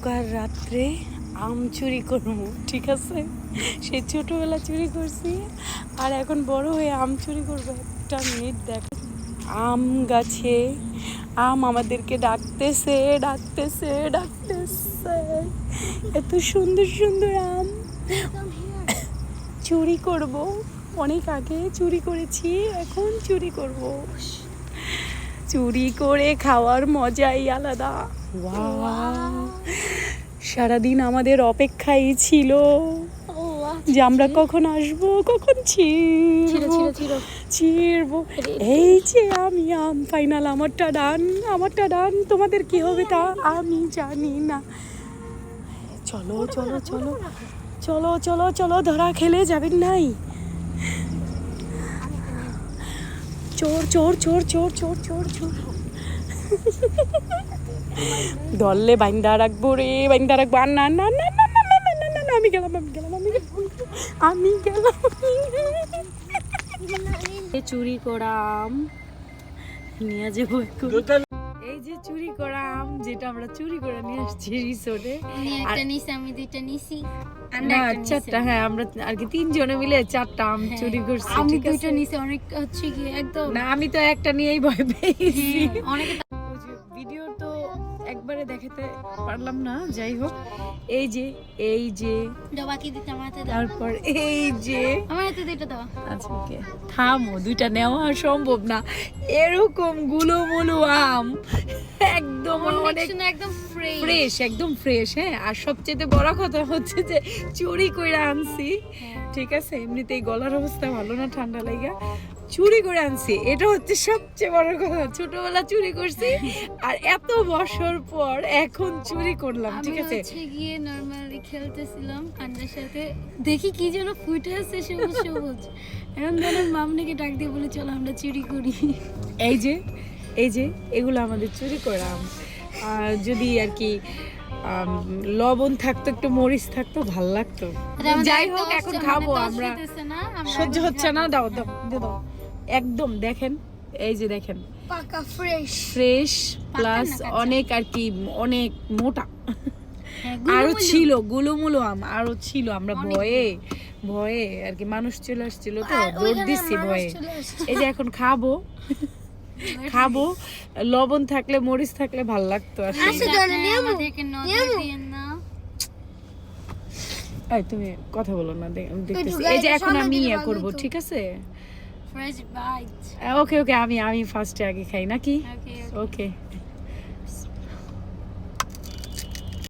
অন্ধকার রাত্রে আম চুরি করবো, ঠিক আছে? সে ছোটোবেলা চুরি করছি আর এখন বড় হয়ে আম চুরি করবো। একটা মিনিট দেখো, আম গাছে আম আমাদেরকে ডাকতেছে ডাকতেছে ডাকতেছে। এত সুন্দর সুন্দর আম চুরি করব। অনেক আগে চুরি করেছি, এখন চুরি করব। চুরি করে খাওয়ার মজাই আলাদা। সারাদিন আমাদের অপেক্ষাই ছিল যে আমরা কখন আসবো, কখন ছিড়বো। এই যে আমি আম ফাইনাল, আমারটা ডান। তোমাদের কি হবে তা আমি জানি না। চলো চলো চলো চলো চলো চলো, ধরা খেলে যাবেন নাই। চোর চোর চোর চোর চোর চোর চোর ধরলে বাইন্দা রাখবো রে, বাইন্দা রাখবো। আর না না না না না না না না না, আমি গেলাম। চুরি করা আম নিয়ে যাবো। এই যে চুরি করা আম, যেটা আমরা চুরি করে নিয়ে আসছি রিসোর্টে। আমি দুইটা নিছি, না চারটা, হ্যাঁ আমরা আর কি 3 জনে মিলে 4টা আম চুরি করছি। আমি দুইটা নিছি, অনেক হচ্ছে কি একদম না, আমি তো একটা নিয়েই ভয় পেয়েছি। ভিডিও তো একবারে দেখাতে পারলাম না, যাই হোক। এই যে বাকি দিতে আমাতে দাও, তারপর এই যে আমার হাতে দুইটা দাও। আচ্ছা ওকে, থামো, দুইটা নেওয়া সম্ভব না। এরকম গুলোমুলো আম একদম অনেক একদম ফ্রেশ, একদম ফ্রেশ। হ্যাঁ, আর সবচেয়ে বড় কথা হচ্ছে যে চুরি করে আনছি, ঠিক আছে? এমনিতেই গলার অবস্থা ভালো না, ঠান্ডা লাগা, চুরি করে আনছি। এটা হচ্ছে সবচেয়ে বড় কথা। ছোটবেলা চুরি করছি আর এত বছর পর এখন চুরি করলাম, ঠিক আছে? আমি গিয়ে নরমালি খেলতেছিলাম কান্দার সাথে, দেখি কি যেন ফুটে আছে সবুজ সবুজ। এখন ধরেন মামনিকে ডাক দিয়ে বলে চলো আমরা চুরি করি। এই যে এগুলো আমাদের চুরি করা আম। আর যদি আর কি লবণ থাকতো, একটু মরিচ থাকতো, ভাল লাগতো। যাই হোক, এখন খাবো আমরা। সহ্য হচ্ছে না, দাও দাও দাও। একদম দেখেন, এই যে দেখেন, পাকা ফ্রেশ প্লাস অনেক আর কি অনেক মোটা। আরো ছিল গুলোমুলো আম, আরো ছিল। আমরা ভয়ে আর কি, মানুষ চলে আসছিল তো, দৌড় দিচ্ছি ভয়ে। এই যে এখন খাবো, লবণ থাকলে মরিচ থাকলে ভাল লাগতো। এই তুমি কথা বলো না, দেখতেছি। এই যে এখন আমি ইয়ে করবো, ঠিক আছে? ওকে আমি ফার্স্টে আগে খাই নাকি? ওকে।